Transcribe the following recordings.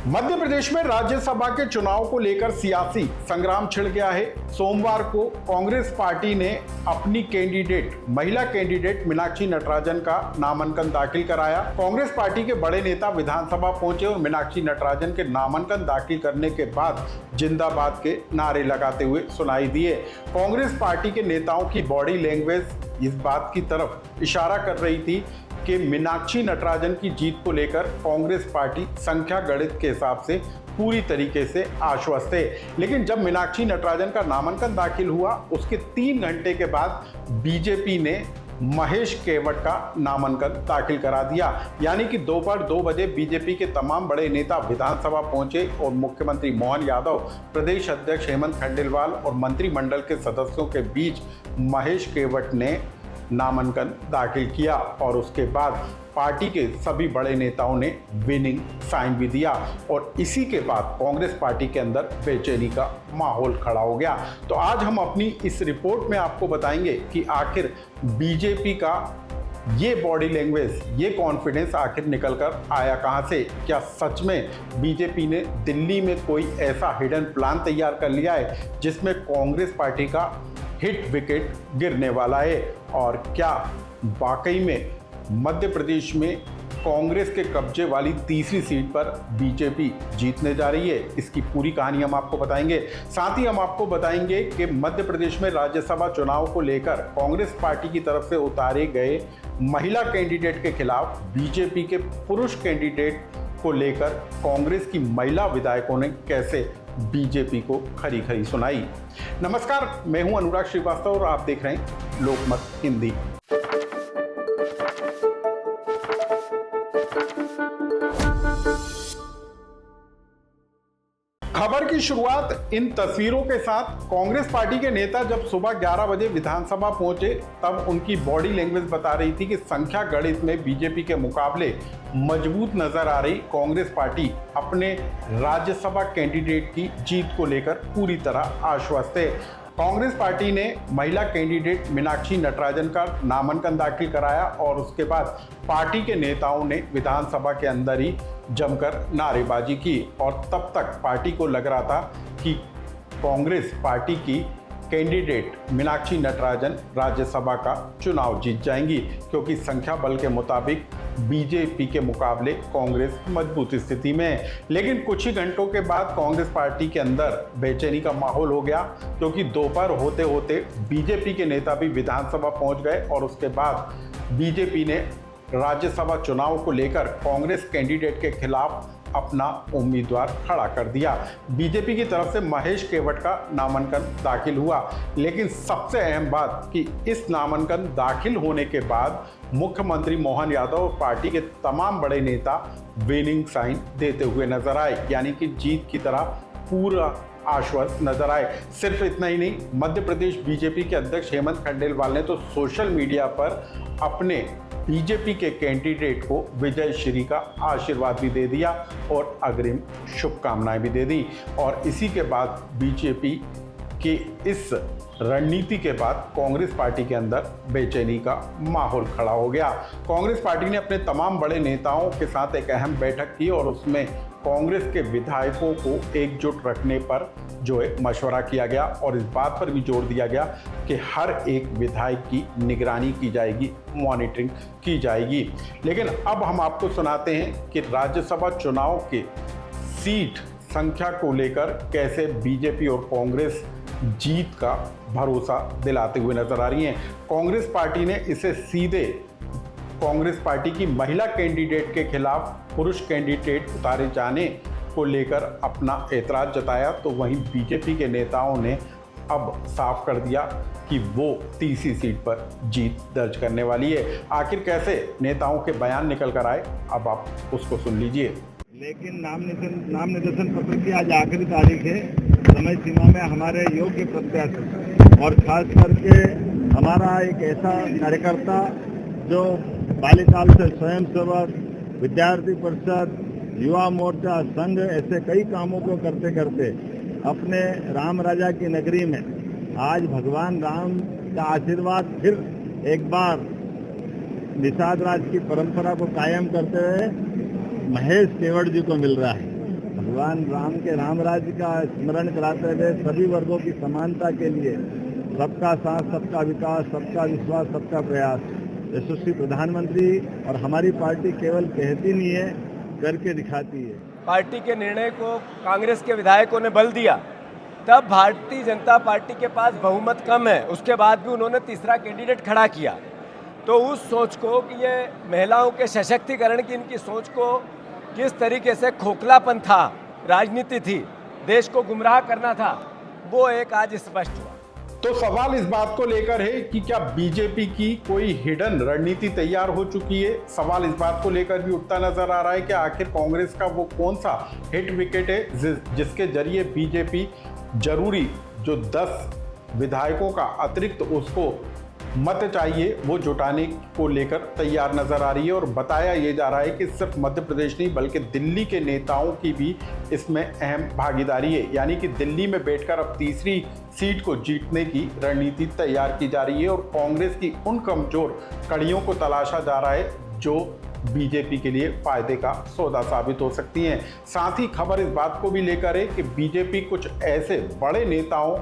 मध्य प्रदेश में राज्यसभा के चुनाव को लेकर सियासी संग्राम छिड़ गया है। सोमवार को कांग्रेस पार्टी ने अपनी महिला कैंडिडेट मीनाक्षी नटराजन का नामांकन दाखिल कराया। कांग्रेस पार्टी के बड़े नेता विधानसभा पहुंचे और मीनाक्षी नटराजन के नामांकन दाखिल करने के बाद जिंदाबाद के नारे लगाते हुए सुनाई दिए। कांग्रेस पार्टी के नेताओं की बॉडी लैंग्वेज इस बात की तरफ इशारा कर रही थी कि मीनाक्षी नटराजन की जीत को लेकर कांग्रेस पार्टी संख्या गणित के हिसाब से पूरी तरीके से आश्वस्त है। लेकिन जब मीनाक्षी नटराजन का नामांकन दाखिल हुआ उसके 3 घंटे के बाद बीजेपी ने महेश केवट का नामांकन दाखिल करा दिया। यानी कि दोपहर 2 बजे बीजेपी के तमाम बड़े नेता विधानसभा पहुंचे और मुख्यमंत्री मोहन यादव, प्रदेश अध्यक्ष हेमंत खंडेलवाल और मंत्रिमंडल के सदस्यों के बीच महेश केवट ने नामांकन दाखिल किया और उसके बाद पार्टी के सभी बड़े नेताओं ने विनिंग साइन भी दिया और इसी के बाद कांग्रेस पार्टी के अंदर बेचैनी का माहौल खड़ा हो गया। तो आज हम अपनी इस रिपोर्ट में आपको बताएंगे कि आखिर बीजेपी का ये बॉडी लैंग्वेज, ये कॉन्फिडेंस आखिर निकल कर आया कहां से। क्या सच में बीजेपी ने दिल्ली में कोई ऐसा हिडन प्लान तैयार कर लिया है जिसमें कांग्रेस पार्टी का हिट विकेट गिरने वाला है, और क्या वाकई में मध्य प्रदेश में कांग्रेस के कब्जे वाली तीसरी सीट पर बीजेपी जीतने जा रही है। इसकी पूरी कहानी हम आपको बताएंगे। साथ ही हम आपको बताएंगे कि मध्य प्रदेश में राज्यसभा चुनाव को लेकर कांग्रेस पार्टी की तरफ से उतारे गए महिला कैंडिडेट के खिलाफ बीजेपी के पुरुष कैंडिडेट को लेकर कांग्रेस की महिला विधायकों ने कैसे बीजेपी को खरी खरी सुनाई। नमस्कार, मैं हूं अनुराग श्रीवास्तव और आप देख रहे हैं लोकमत हिंदी। खबर की शुरुआत इन तस्वीरों के साथ। कांग्रेस पार्टी के नेता जब सुबह 11 बजे विधानसभा पहुंचे तब उनकी बॉडी लैंग्वेज बता रही थी कि संख्या गणित में बीजेपी के मुकाबले मजबूत नजर आ रही कांग्रेस पार्टी अपने राज्यसभा कैंडिडेट की जीत को लेकर पूरी तरह आश्वस्त है। कांग्रेस पार्टी ने महिला कैंडिडेट मीनाक्षी नटराजन का नामांकन दाखिल कराया और उसके बाद पार्टी के नेताओं ने विधानसभा के अंदर ही जमकर नारेबाजी की और तब तक पार्टी को लग रहा था कि कांग्रेस पार्टी की कैंडिडेट मीनाक्षी नटराजन राज्यसभा का चुनाव जीत जाएंगी, क्योंकि संख्या बल के मुताबिक बीजेपी के मुकाबले कांग्रेस मजबूत स्थिति में है। लेकिन कुछ ही घंटों के बाद कांग्रेस पार्टी के अंदर बेचैनी का माहौल हो गया, क्योंकि दोपहर होते होते बीजेपी के नेता भी विधानसभा पहुंच गए और उसके बाद बीजेपी ने राज्यसभा चुनाव को लेकर कांग्रेस कैंडिडेट के खिलाफ अपना उम्मीदवार खड़ा कर दिया। बीजेपी की तरफ से महेश केवट का नामांकन दाखिल हुआ। लेकिन सबसे अहम बात कि इस नामांकन दाखिल होने के बाद मुख्यमंत्री मोहन यादव और पार्टी के तमाम बड़े नेता विनिंग साइन देते हुए नजर आए, यानी कि जीत की तरह पूरा आश्वस्त नजर आए। सिर्फ इतना ही नहीं, मध्य प्रदेश बीजेपी के अध्यक्ष हेमंत खंडेलवाल ने तो सोशल मीडिया पर अपने बीजेपी के कैंडिडेट को विजय श्री का आशीर्वाद भी दे दिया और अग्रिम शुभकामनाएं भी दे दी। और इसी के बाद बीजेपी के इस रणनीति के बाद कांग्रेस पार्टी के अंदर बेचैनी का माहौल खड़ा हो गया। कांग्रेस पार्टी ने अपने तमाम बड़े नेताओं के साथ एक अहम बैठक की और उसमें कांग्रेस के विधायकों को एकजुट रखने पर जो है मशवरा किया गया और इस बात पर भी जोर दिया गया कि हर एक विधायक की निगरानी की जाएगी, मॉनिटरिंग की जाएगी। लेकिन अब हम आपको सुनाते हैं कि राज्यसभा चुनाव के सीट संख्या को लेकर कैसे बीजेपी और कांग्रेस जीत का भरोसा दिलाते हुए नजर आ रही हैं। कांग्रेस पार्टी ने इसे सीधे कांग्रेस पार्टी की महिला कैंडिडेट के खिलाफ पुरुष कैंडिडेट उतारे जाने को लेकर अपना एतराज जताया, तो वहीं बीजेपी के नेताओं ने अब साफ कर दिया कि वो तीसरी सीट पर जीत दर्ज करने वाली है। आखिर कैसे नेताओं के बयान निकल कर आए, अब आप उसको सुन लीजिए। लेकिन नाम निर्देशन पत्र की आज आखिरी तारीख है। समय सीमा में हमारे योग्य प्रत्याशी और खास करके हमारा एक ऐसा कार्यकर्ता जो बाल्यकाल से स्वयंसेवक, विद्यार्थी परिषद, युवा मोर्चा, संघ, ऐसे कई कामों को करते करते अपने राम राजा की नगरी में आज भगवान राम का आशीर्वाद फिर एक बार निषाद राज की परंपरा को कायम करते हुए महेश केवट जी को मिल रहा है। भगवान राम के राम राज्य का स्मरण कराते हुए सभी वर्गों की समानता के लिए सबका साथ, सबका विकास, सबका विश्वास, सबका प्रयास, यशस्वी प्रधानमंत्री और हमारी पार्टी केवल कहती नहीं है, करके दिखाती है। पार्टी के निर्णय को कांग्रेस के विधायकों ने बल दिया, तब भारतीय जनता पार्टी के पास बहुमत कम है, उसके बाद भी उन्होंने तीसरा कैंडिडेट खड़ा किया। तो उस सोच को कि ये महिलाओं के सशक्तिकरण की इनकी सोच को किस तरीके से खोखलापन था, राजनीति थी, देश को गुमराह करना था, वो एक आज स्पष्ट हुआ। तो सवाल इस बात को लेकर है कि क्या बीजेपी की कोई हिडन रणनीति तैयार हो चुकी है। सवाल इस बात को लेकर भी उठता नजर आ रहा है कि आखिर कांग्रेस का वो कौन सा हिट विकेट है जिसके जरिए बीजेपी जरूरी जो 10 विधायकों का अतिरिक्त उसको मत चाहिए वो जुटाने को लेकर तैयार नजर आ रही है। और बताया ये जा रहा है कि सिर्फ मध्य प्रदेश नहीं बल्कि दिल्ली के नेताओं की भी इसमें अहम भागीदारी है, यानी कि दिल्ली में बैठकर अब तीसरी सीट को जीतने की रणनीति तैयार की जा रही है और कांग्रेस की उन कमजोर कड़ियों को तलाशा जा रहा है जो बीजेपी के लिए फायदे का सौदा साबित हो सकती हैं। साथ ही खबर इस बात को भी लेकर है कि बीजेपी कुछ ऐसे बड़े नेताओं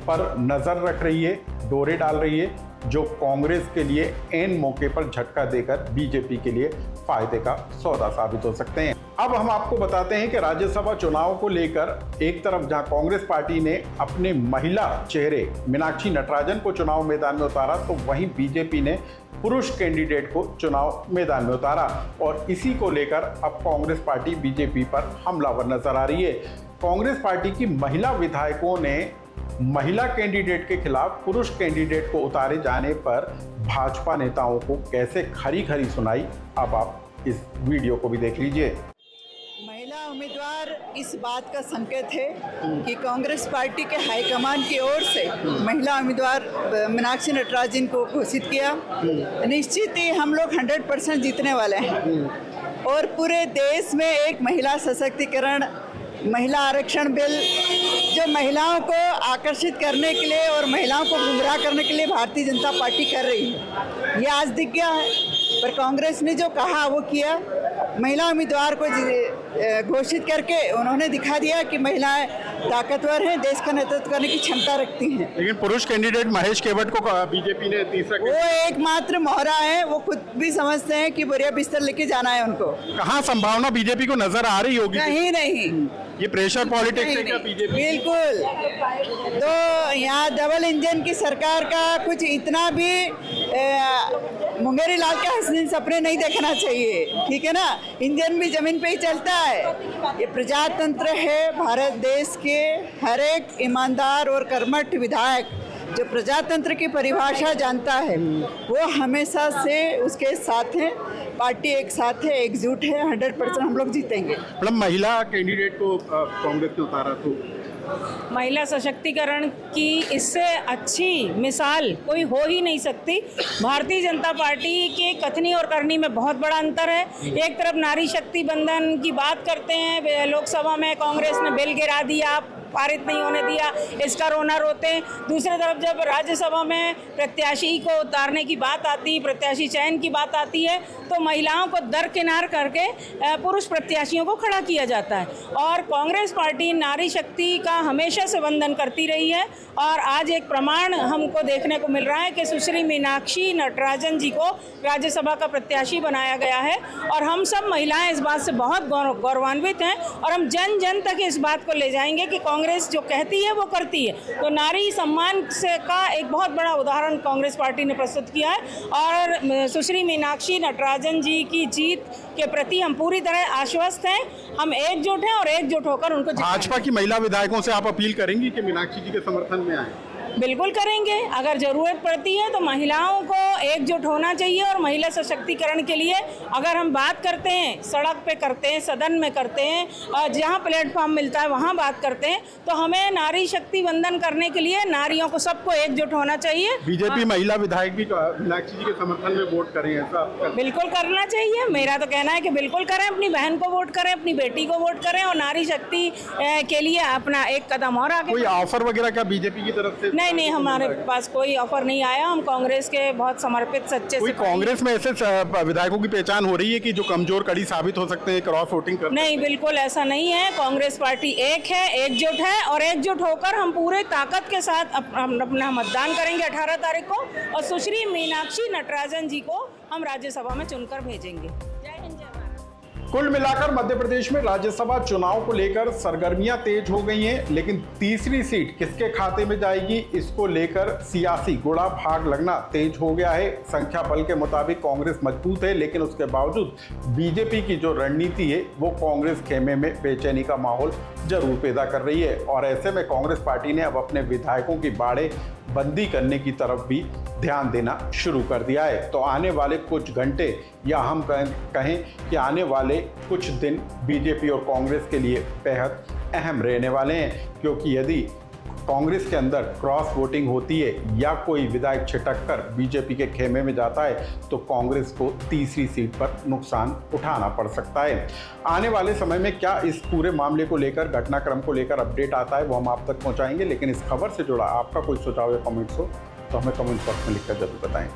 पर नजर रख रही है, डोरे डाल रही है जो कांग्रेस के लिए एन मौके पर झटका देकर बीजेपी के लिए फायदे का सौदा साबित हो सकते हैं। अब हम आपको बताते हैं कि राज्यसभा चुनाव को लेकर एक तरफ जहां कांग्रेस पार्टी ने अपने महिला चेहरे मीनाक्षी नटराजन को चुनाव मैदान में उतारा, तो वहीं बीजेपी ने पुरुष कैंडिडेट को चुनाव मैदान में उतारा और इसी को लेकर अब कांग्रेस पार्टी बीजेपी पर हमलावर नजर आ रही है। कांग्रेस पार्टी की महिला विधायकों ने महिला कैंडिडेट के खिलाफ पुरुष कैंडिडेट को उतारे जाने पर भाजपा नेताओं को कैसे खरी खरी सुनाई, अब आप इस वीडियो को भी देख लीजिए। महिला उम्मीदवार इस बात का संकेत है कि कांग्रेस पार्टी के हाईकमान की ओर से महिला उम्मीदवार मीनाक्षी नटराजन को घोषित किया। निश्चित ही हम लोग 100% जीतने वाले हैं और पूरे देश में एक महिला सशक्तिकरण, महिला आरक्षण बिल जो महिलाओं को आकर्षित करने के लिए और महिलाओं को गुमराह करने के लिए भारतीय जनता पार्टी कर रही है, ये आज दिख गया है। पर कांग्रेस ने जो कहा वो किया। महिला उम्मीदवार को घोषित करके उन्होंने दिखा दिया कि महिलाएं ताकतवर हैं, देश का नेतृत्व करने की क्षमता रखती हैं। लेकिन पुरुष कैंडिडेट महेश केवट को बीजेपी ने तीसरा, वो एकमात्र मोहरा है, वो खुद भी समझते हैं कि बोरिया बिस्तर लेके जाना है उनको। कहाँ संभावना बीजेपी को नजर आ रही होगी? नहीं नहीं, ये प्रेशर पॉलिटिक्स है क्या बीजेपी? बिल्कुल। तो यहाँ डबल इंजन की सरकार का कुछ इतना भी मुंगेरी लाल के हसीन सपने नहीं देखना चाहिए, ठीक है ना। इंजन भी जमीन पे ही चलता है। ये प्रजातंत्र है। भारत देश के हर एक ईमानदार और कर्मठ विधायक जो प्रजातंत्र की परिभाषा जानता है वो हमेशा से उसके साथ है। पार्टी एक साथ है, एकजुट है। 100% हम लोग जीतेंगे। मतलब महिला कैंडिडेट को कांग्रेस ने उतारा तो महिला सशक्तिकरण की इससे अच्छी मिसाल कोई हो ही नहीं सकती। भारतीय जनता पार्टी के कथनी और करनी में बहुत बड़ा अंतर है। एक तरफ नारी शक्ति बंधन की बात करते हैं, लोकसभा में कांग्रेस ने बिल गिरा दिया, पारित नहीं होने दिया, इसका रोना रोते हैं। दूसरी तरफ जब राज्यसभा में प्रत्याशी को उतारने की बात आती है, प्रत्याशी चयन की बात आती है, तो महिलाओं को दरकिनार करके पुरुष प्रत्याशियों को खड़ा किया जाता है। और कांग्रेस पार्टी नारी शक्ति का हमेशा से वंदन करती रही है और आज एक प्रमाण हमको देखने को मिल रहा है कि सुश्री मीनाक्षी नटराजन जी को राज्यसभा का प्रत्याशी बनाया गया है। और हम सब महिलाएं इस बात से बहुत गौरवान्वित हैं और हम जन जन तक इस बात को ले जाएंगे कि कांग्रेस जो कहती है वो करती है। तो नारी सम्मान से का एक बहुत बड़ा उदाहरण कांग्रेस पार्टी ने प्रस्तुत किया है और सुश्री मीनाक्षी नटराजन जी की जीत के प्रति हम पूरी तरह आश्वस्त हैं। हम एकजुट हैं और एकजुट होकर उनको भाजपा की महिला विधायकों से आप अपील करेंगी कि मीनाक्षी जी के समर्थन में आए? बिल्कुल करेंगे। अगर ज़रूरत पड़ती है तो महिलाओं को एकजुट होना चाहिए और महिला सशक्तिकरण के लिए अगर हम बात करते हैं, सड़क पे करते हैं, सदन में करते हैं, जहाँ प्लेटफॉर्म मिलता है वहाँ बात करते हैं, तो हमें नारी शक्ति वंदन करने के लिए नारियों को सबको एकजुट होना चाहिए। बीजेपी महिला विधायक भी मीनाक्षी जी के समर्थन में वोट करें, ऐसा बिल्कुल करना चाहिए। मेरा तो कहना है कि बिल्कुल करें, अपनी बहन को वोट करें, अपनी बेटी को वोट करें और नारी शक्ति के लिए अपना एक कदम और आगे। कोई ऑफर वगैरह क्या बीजेपी की तरफ से? नहीं नहीं, हमारे पास कोई ऑफर नहीं आया। हम कांग्रेस के बहुत समर्पित सच्चे कोई सिपाही। कांग्रेस में ऐसे विधायकों की पहचान हो रही है कि जो कमजोर कड़ी साबित हो सकते हैं क्रॉस वोटिंग कर? नहीं, बिल्कुल ऐसा नहीं है। कांग्रेस पार्टी एक है, एकजुट है, और एकजुट होकर हम पूरे ताकत के साथ अपना मतदान करेंगे 18 तारीख को, और सुश्री मीनाक्षी नटराजन जी को हम राज्यसभा में चुनकर भेजेंगे। जय हिंद, जय भारत। कुल मिलाकर मध्य प्रदेश में राज्यसभा चुनाव को लेकर सरगर्मियां तेज हो गई हैं, लेकिन तीसरी सीट किसके खाते में जाएगी इसको लेकर सियासी गुड़ा भाग लगना तेज हो गया है। संख्या बल के मुताबिक कांग्रेस मजबूत है, लेकिन उसके बावजूद बीजेपी की जो रणनीति है वो कांग्रेस खेमे में बेचैनी का माहौल जरूर पैदा कर रही है। और ऐसे में कांग्रेस पार्टी ने अब अपने विधायकों की बाड़े बंदी करने की तरफ भी ध्यान देना शुरू कर दिया है। तो आने वाले कुछ घंटे या हम कहें कि आने वाले कुछ दिन बीजेपी और कांग्रेस के लिए बेहद अहम रहने वाले हैं, क्योंकि यदि कांग्रेस के अंदर क्रॉस वोटिंग होती है या कोई विधायक छिटक कर बीजेपी के खेमे में जाता है तो कांग्रेस को तीसरी सीट पर नुकसान उठाना पड़ सकता है। आने वाले समय में क्या इस पूरे मामले को लेकर, घटनाक्रम को लेकर अपडेट आता है वो हम आप तक पहुंचाएंगे, लेकिन इस खबर से जुड़ा आपका कोई सुझाव या कमेंट्स हो तो हमें कमेंट बॉक्स में लिखकर जरूर बताएं।